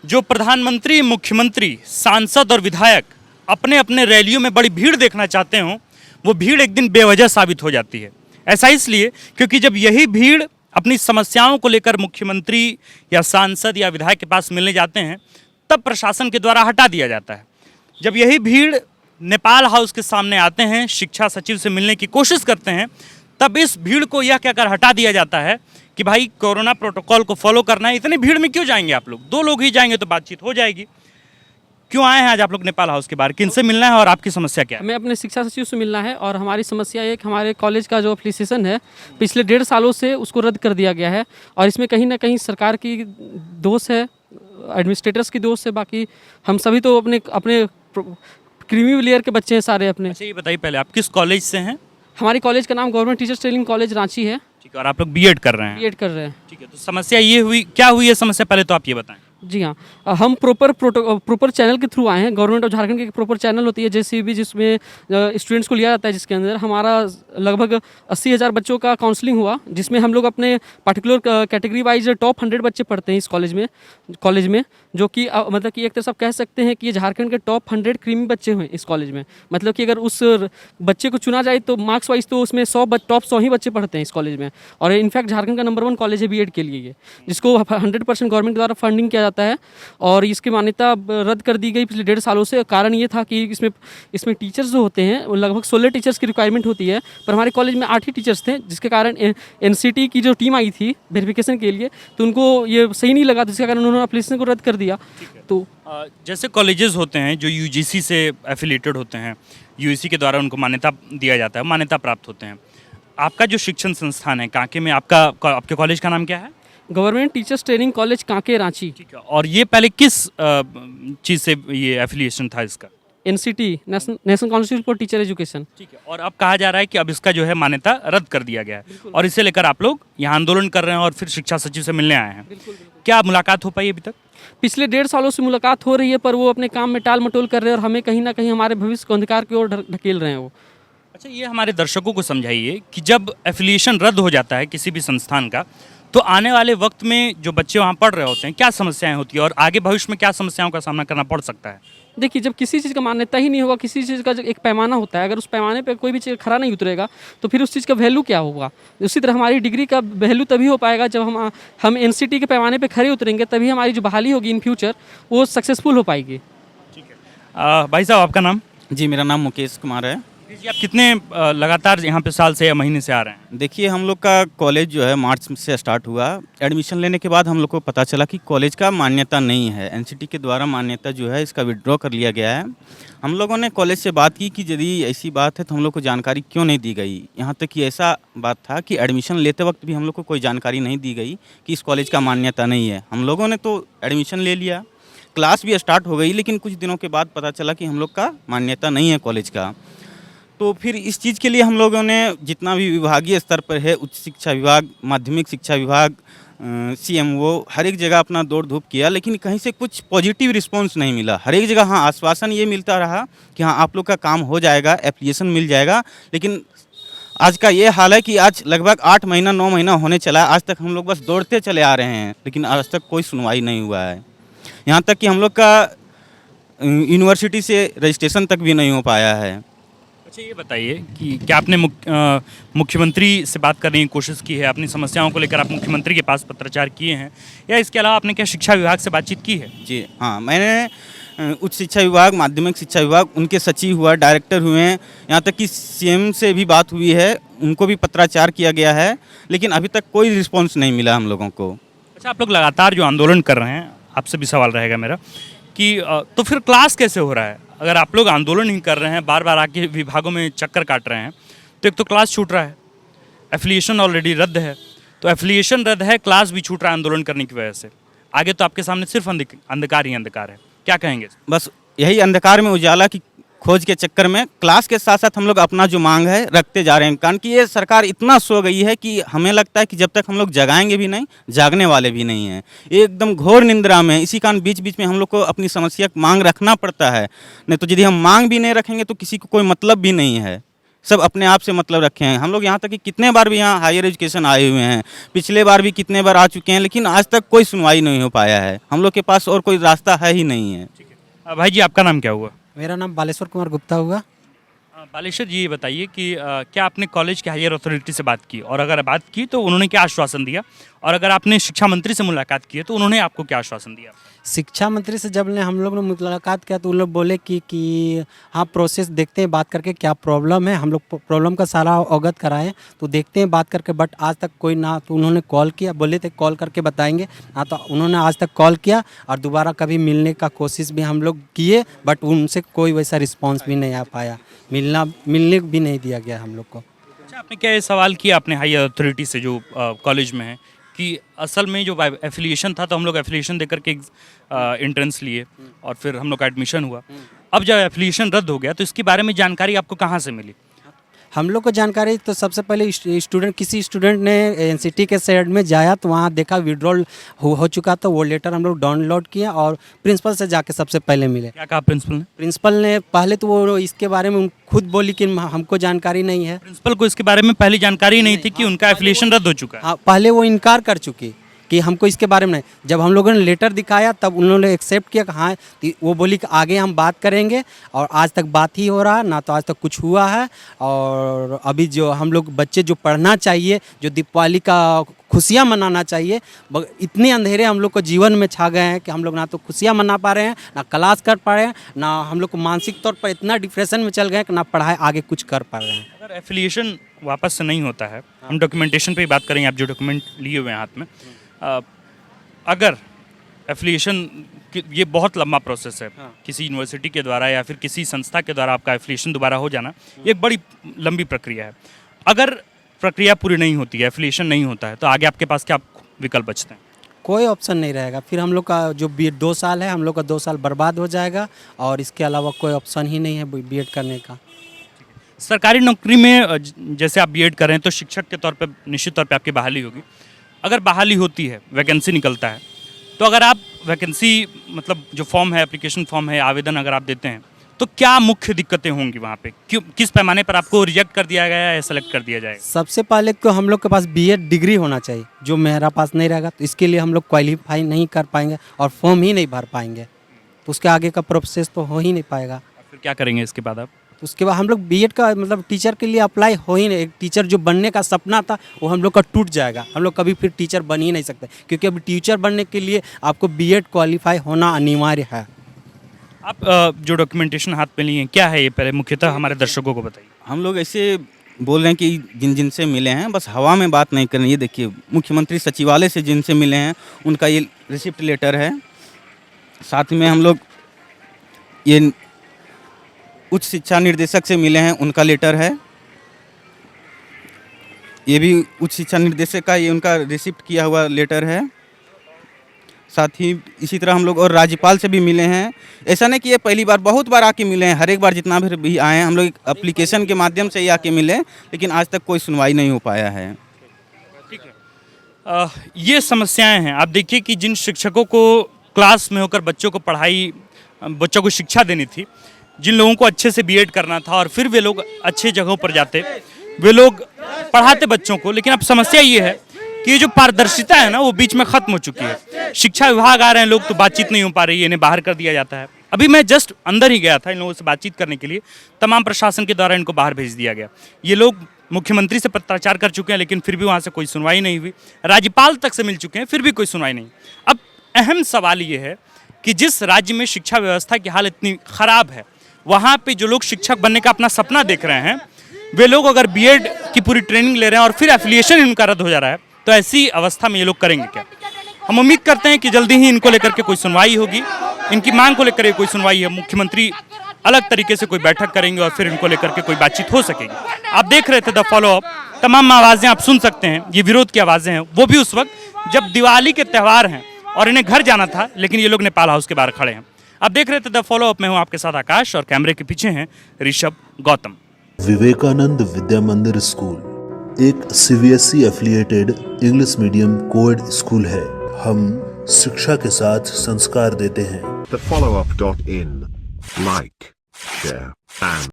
जो प्रधानमंत्री, मुख्यमंत्री, सांसद और विधायक अपने अपने रैलियों में बड़ी भीड़ देखना चाहते हों, वो भीड़ एक दिन बेवजह साबित हो जाती है। ऐसा इसलिए क्योंकि जब यही भीड़ अपनी समस्याओं को लेकर मुख्यमंत्री या सांसद या विधायक के पास मिलने जाते हैं, तब प्रशासन के द्वारा हटा दिया जाता है। जब यही भीड़ नेपाल हाउस के सामने आते हैं, शिक्षा सचिव से मिलने की कोशिश करते हैं, तब इस भीड़ को यह कहकर हटा दिया जाता है कि भाई कोरोना प्रोटोकॉल को फॉलो करना है, इतनी भीड़ में क्यों जाएंगे आप लोग, 2 लोग ही जाएंगे तो बातचीत हो जाएगी। क्यों आए हैं आज आप लोग नेपाल हाउस के बाहर, किनसे मिलना है और आपकी समस्या क्या है? हमें अपने शिक्षा सचिव से मिलना है और हमारी समस्या ये है कि हमारे कॉलेज का जो एप्लीकेशन है पिछले 1.5 सालों से उसको रद्द कर दिया गया है और इसमें कहीं ना कहीं सरकार की दोष है, एडमिनिस्ट्रेटर्स की दोष है। बाकी हम सभी तो अपने अपने क्रीमी लेयर के बच्चे हैं सारे अपने। अच्छा, ये बताइए पहले आप किस कॉलेज से हैं? हमारी कॉलेज का नाम government teachers training college Ranchi है। ठीक है, और आप लोग बीएड कर रहे हैं? बीएड कर रहे हैं। ठीक है, तो समस्या ये हुई, क्या हुई है समस्या, पहले तो आप ये बताएं। जी हाँ, हम प्रॉपर चैनल के थ्रू आए हैं। गवर्नमेंट ऑफ झारखंड की एक प्रॉपर चैनल होती है JCB, जिसमें स्टूडेंट्स को लिया जाता है, जिसके अंदर हमारा लगभग 80,000 बच्चों का काउंसलिंग हुआ, जिसमें हम लोग अपने पार्टिकुलर कैटेगरी वाइज टॉप 100 बच्चे पढ़ते हैं इस कॉलेज में जो कि मतलब कि एक तरह से आप कह सकते हैं कि ये झारखंड के टॉप 100 क्रीमी बच्चे हुए इस कॉलेज में। मतलब कि अगर उस बच्चे को चुना जाए तो मार्क्स वाइज तो उसमें टॉप 100 ही बच्चे पढ़ते हैं इस कॉलेज में। और इनफैक्ट झारखंड का नंबर 1 कॉलेज है बीएड के लिए ये, जिसको 100% गवर्नमेंट द्वारा फंडिंग किया जाता है और इसकी मान्यता रद्द कर दी गई पिछले 1.5 सालों से। कारण ये था कि इसमें टीचर्स जो होते हैं वो लगभग 16 टीचर्स की रिक्वायरमेंट होती है, पर हमारे कॉलेज में 8 ही टीचर्स थे, जिसके कारण NCT की जो टीम आई थी वेरिफिकेशन के लिए तो उनको ये सही नहीं लगा, जिसके कारण उन्होंने एप्लीकेशन को रद्द कर दिया। तो जैसे कॉलेजेस होते हैं जो UGC से एफिलेटेड होते हैं, UGC के द्वारा उनको मान्यता दिया जाता है, मान्यता प्राप्त होते हैं। आपका जो शिक्षण संस्थान है कांके में, आपके कॉलेज का नाम क्या है? Government teachers training college Kanke Ranchi. ठीक है, और ये पहले किस चीज़ से ये एफिलिएशन था इसका? NCT, national council for teacher education. ठीक है, और अब कहा जा रहा है कि अब इसका जो है मान्यता रद्द कर दिया गया है और इसे लेकर आप लोग यहाँ आंदोलन कर रहे हैं और फिर शिक्षा सचिव से मिलने आए हैं। क्या मुलाकात हो पाई अभी तक? पिछले 1.5 सालों से मुलाकात हो रही है, पर वो अपने काम में टाल मटोल कर रहे हैं और हमें कहीं ना कहीं हमारे भविष्य को अंधकार की ओर ढकेल रहे हैं वो। अच्छा, ये हमारे दर्शकों को समझाइए कि जब एफिलिएशन रद्द हो जाता है किसी भी संस्थान का, तो आने वाले वक्त में जो बच्चे वहाँ पढ़ रहे होते हैं क्या समस्याएं होती है और आगे भविष्य में क्या समस्याओं का सामना करना पड़ सकता है? देखिए, जब किसी चीज़ का मान्यता ही नहीं होगा, किसी चीज़ का जो एक पैमाना होता है, अगर उस पैमाने पे कोई भी चीज़ खरा नहीं उतरेगा तो फिर उस चीज़ का वैल्यू क्या होगा। उसी तरह हमारी डिग्री का वैल्यू तभी हो पाएगा जब हम NCT के पैमाने पे खरे उतरेंगे, तभी हमारी जो बहाली होगी इन फ्यूचर वो सक्सेसफुल हो पाएगी। ठीक है, भाई साहब आपका नाम? जी, मेरा नाम मुकेश कुमार है। जी, आप कितने लगातार यहाँ पे साल से या महीने से आ रहे हैं? देखिए, हम लोग का कॉलेज जो है मार्च से स्टार्ट हुआ। एडमिशन लेने के बाद हम लोग को पता चला कि कॉलेज का मान्यता नहीं है, NCT के द्वारा मान्यता जो है इसका विड्रॉ कर लिया गया है। हम लोगों ने कॉलेज से बात की कि यदि ऐसी बात है तो हम लोग को जानकारी क्यों नहीं दी गई। यहाँ तक कि ऐसा बात था कि एडमिशन लेते वक्त भी हम लोग को कोई जानकारी नहीं दी गई कि इस कॉलेज का मान्यता नहीं है। हम लोगों ने तो एडमिशन ले लिया, क्लास भी स्टार्ट हो गई, लेकिन कुछ दिनों के बाद पता चला कि हम लोग का मान्यता नहीं है कॉलेज का। तो फिर इस चीज़ के लिए हम लोगों ने जितना भी विभागीय स्तर पर है, उच्च शिक्षा विभाग, माध्यमिक शिक्षा विभाग, CMO, हर एक जगह अपना दौड़ धूप किया, लेकिन कहीं से कुछ पॉजिटिव रिस्पांस नहीं मिला। हर एक जगह हाँ आश्वासन ये मिलता रहा कि हाँ आप लोग का काम हो जाएगा, एप्लीकेशन मिल जाएगा, लेकिन आज का ये हाल है कि आज लगभग 8 महीना 9 महीना होने चला है, आज तक हम लोग बस दौड़ते चले आ रहे हैं, लेकिन आज तक कोई सुनवाई नहीं हुआ है। यहाँ तक कि हम लोग का यूनिवर्सिटी से रजिस्ट्रेशन तक भी नहीं हो पाया है। अच्छा, ये बताइए कि क्या आपने मुख्यमंत्री से बात करने की कोशिश की है, अपनी समस्याओं को लेकर आप मुख्यमंत्री के पास पत्राचार किए हैं, या इसके अलावा आपने क्या शिक्षा विभाग से बातचीत की है? जी हाँ, मैंने उच्च शिक्षा विभाग, माध्यमिक शिक्षा विभाग, उनके सचिव हुआ, डायरेक्टर हुए हैं, यहाँ तक कि CM से भी बात हुई है, उनको भी पत्राचार किया गया है, लेकिन अभी तक कोई रिस्पॉन्स नहीं मिला हम लोगों को। अच्छा, आप लोग लगातार जो आंदोलन कर रहे हैं, आपसे भी सवाल रहेगा मेरा कि तो फिर क्लास कैसे हो रहा है? अगर आप लोग आंदोलन ही कर रहे हैं, बार बार आके विभागों में चक्कर काट रहे हैं, तो एक तो क्लास छूट रहा है, एफिलिएशन ऑलरेडी रद्द है, तो एफिलिएशन रद्द है, क्लास भी छूट रहा है आंदोलन करने की वजह से। आगे तो आपके सामने सिर्फ अंधकार ही अंधकार है, क्या कहेंगे? बस यही अंधकार में उजाला की खोज के चक्कर में क्लास के साथ साथ हम लोग अपना जो मांग है रखते जा रहे हैं। कारण कि ये सरकार इतना सो गई है कि हमें लगता है कि जब तक हम लोग जगाएंगे भी नहीं, जागने वाले भी नहीं हैं, एकदम घोर निंद्रा में। इसी कारण बीच बीच में हम लोग को अपनी समस्या मांग रखना पड़ता है, नहीं तो यदि हम मांग भी नहीं रखेंगे तो किसी को कोई मतलब भी नहीं है। सब अपने आप से मतलब रखे हैं। हम लोग यहाँ तक कि कितने बार भी यहाँ हायर एजुकेशन आए हुए हैं, पिछले बार भी कितने बार आ चुके हैं, लेकिन आज तक कोई सुनवाई नहीं हो पाया है। हम लोग के पास और कोई रास्ता है ही नहीं है। भाई जी, आपका नाम क्या हुआ? मेरा नाम बालेश्वर कुमार गुप्ता हुआ। बालेश्वर जी, ये बताइए कि क्या आपने कॉलेज के हायर अथॉरिटी से बात की, और अगर बात की तो उन्होंने क्या आश्वासन दिया, और अगर आपने शिक्षा मंत्री से मुलाकात की है तो उन्होंने आपको क्या आश्वासन दिया? शिक्षा मंत्री से जब हम लोग ने मुलाकात किया तो उन लोग बोले कि हाँ प्रोसेस देखते हैं, बात करके क्या प्रॉब्लम है, हम लोग प्रॉब्लम का सारा अवगत कराएं तो देखते हैं बात करके। बट आज तक कोई ना तो उन्होंने कॉल किया, बोले थे कॉल करके बताएंगे ना, तो उन्होंने आज तक कॉल किया और दोबारा कभी मिलने का कोशिश भी हम लोग किए, बट उनसे कोई वैसा रिस्पॉन्स भी नहीं आ पाया, मिलने भी नहीं दिया गया हम लोग को। अच्छा, आपने क्या ये सवाल किया अपने हायर अथॉरिटी से जो कॉलेज में है कि असल में जो एफिलिएशन था, तो हम लोग एफिलिएशन देकर के एंट्रेंस लिए और फिर हम लोग का एडमिशन हुआ, अब जब एफिलिएशन रद्द हो गया तो इसके बारे में जानकारी आपको कहाँ से मिली? हम लोग को जानकारी तो सबसे पहले किसी स्टूडेंट ने एनसीटी के साइड में जाया तो वहाँ देखा विड्रॉल हो चुका, तो वो लेटर हम लोग डाउनलोड किया और प्रिंसिपल से जाके सबसे पहले मिले। क्या कहा प्रिंसिपल ने? प्रिंसिपल ने पहले तो वो इसके बारे में खुद बोली कि हमको जानकारी नहीं है। प्रिंसिपल को इसके बारे में पहले जानकारी नहीं थी कि उनका एफिलिएशन रद्द हो चुका है? हाँ, पहले वो इनकार कर चुकी कि हमको इसके बारे में नहीं। जब हम लोगों ने लेटर दिखाया तब उन्होंने एक्सेप्ट किया कि हाँ, वो बोली कि आगे हम बात करेंगे, और आज तक बात ही हो रहा है ना, तो आज तक कुछ हुआ है। और अभी जो हम लोग बच्चे जो पढ़ना चाहिए, जो दीपावली का खुशियाँ मनाना चाहिए, इतने अंधेरे हम लोग को जीवन में छा गए हैं कि हम लोग ना तो खुशियाँ मना पा रहे हैं, ना क्लास कर पा रहे हैं, ना हम लोग को मानसिक तौर पर इतना डिप्रेशन में चल गए हैं कि ना पढ़ाई आगे कुछ कर पा रहे हैं। अगर एफिलिएशन वापस से नहीं होता है, हम डॉक्यूमेंटेशन पे ही बात करेंगे, आप जो डॉक्यूमेंट लिए हुए हैं हाथ में, अगर एफिलिएशन ये बहुत लंबा प्रोसेस है, किसी यूनिवर्सिटी के द्वारा या फिर किसी संस्था के द्वारा आपका एफिलिएशन दोबारा हो जाना, ये एक बड़ी लंबी प्रक्रिया है। अगर प्रक्रिया पूरी नहीं होती है, एफिलिएशन नहीं होता है, तो आगे आपके पास क्या विकल्प बचते हैं? कोई ऑप्शन नहीं रहेगा, फिर हम लोग का जो बी 2 साल है, हम लोग का 2 साल बर्बाद हो जाएगा, और इसके अलावा कोई ऑप्शन ही नहीं है बीएड करने का। सरकारी नौकरी में जैसे आप बीएड कर रहे हैं तो शिक्षक के तौर पे निश्चित तौर पे आपकी बहाली होगी। अगर बहाली होती है, वैकेंसी निकलता है, तो अगर आप वैकेंसी मतलब जो फॉर्म है, एप्लीकेशन फॉर्म है, आवेदन अगर आप देते हैं, तो क्या मुख्य दिक्कतें होंगी वहाँ पे? क्यों, किस पैमाने पर आपको रिजेक्ट कर दिया गया या सेलेक्ट कर दिया जाएगा? सबसे पहले तो हम लोग के पास बीएड डिग्री होना चाहिए, जो मेरा पास नहीं रहेगा तो इसके लिए हम लोग क्वालिफाई नहीं कर पाएंगे और फॉर्म ही नहीं भर पाएंगे, तो उसके आगे का प्रोसेस तो हो ही नहीं पाएगा। फिर क्या करेंगे इसके बाद आप? तो उसके बाद हम लोग बीएड का मतलब टीचर के लिए अप्लाई हो ही नहीं, एक टीचर जो बनने का सपना था वो हम लोग का टूट जाएगा, हम लोग कभी फिर टीचर बन ही नहीं सकते, क्योंकि अभी टीचर बनने के लिए आपको बीएड क्वालिफाई होना अनिवार्य है। आप जो डॉक्यूमेंटेशन हाथ में लिए हैं, क्या है ये, पहले मुख्यतः हमारे दर्शकों को बताइए। हम लोग ऐसे बोल रहे हैं कि जिनसे मिले हैं बस हवा में बात नहीं करनी। ये देखिए, मुख्यमंत्री सचिवालय से जिनसे मिले हैं उनका ये रिसिप्ट लेटर है, साथ में हम लोग ये उच्च शिक्षा निर्देशक से मिले हैं, उनका लेटर है, ये भी उच्च शिक्षा निर्देशक का ये उनका रिसिप्ट किया हुआ लेटर है। साथ ही इसी तरह हम लोग और राज्यपाल से भी मिले हैं। ऐसा नहीं कि ये पहली बार, बहुत बार आके मिले हैं, हर एक बार जितना भी आए हैं हम लोग एप्लीकेशन के माध्यम से ही आके मिले, लेकिन आज तक कोई सुनवाई नहीं हो पाया है। ठीक है, ये समस्याएं हैं। आप देखिए कि जिन शिक्षकों को क्लास में होकर बच्चों को शिक्षा देनी थी, जिन लोगों को अच्छे से बीएड करना था और फिर वे लोग अच्छे जगहों पर जाते, वे लोग पढ़ाते बच्चों को, लेकिन अब समस्या ये है कि ये जो पारदर्शिता है ना, वो बीच में खत्म हो चुकी है। शिक्षा विभाग आ रहे हैं लोग तो बातचीत नहीं हो पा रही है, इन्हें बाहर कर दिया जाता है। अभी मैं जस्ट अंदर ही गया था इन लोगों से बातचीत करने के लिए, तमाम प्रशासन के द्वारा इनको बाहर भेज दिया गया। ये लोग मुख्यमंत्री से पत्राचार कर चुके हैं, लेकिन फिर भी वहाँ से कोई सुनवाई नहीं हुई। राज्यपाल तक से मिल चुके हैं, फिर भी कोई सुनवाई नहीं। अब अहम सवाल ये है कि जिस राज्य में शिक्षा व्यवस्था की हालत इतनी खराब है, वहाँ पे जो लोग शिक्षक बनने का अपना सपना देख रहे हैं, वे लोग अगर बीएड की पूरी ट्रेनिंग ले रहे हैं और फिर एफिलिएशन इनका रद्द हो जा रहा है, तो ऐसी अवस्था में ये लोग करेंगे क्या? हम उम्मीद करते हैं कि जल्दी ही इनको लेकर के कोई सुनवाई होगी, इनकी मांग को लेकर कोई सुनवाई है, मुख्यमंत्री अलग तरीके से कोई बैठक करेंगे और फिर इनको लेकर के कोई बातचीत हो सकेगी। आप देख रहे थे द फॉलो अप, तमाम आवाज़ें आप सुन सकते हैं, ये विरोध की आवाज़ें हैं, वो भी उस वक्त जब दिवाली के त्यौहार हैं और इन्हें घर जाना था, लेकिन ये लोग नेपाल हाउस के बाहर खड़े हैं। आप देख रहे थे द फॉलो अप में, हूँ आपके साथ आकाश, और कैमरे के पीछे हैं ऋषभ गौतम। विवेकानंद विद्या मंदिर स्कूल एक CBSE affiliated English medium coed school है। हम शिक्षा के साथ संस्कार देते हैं। thefollowup.in, like, share and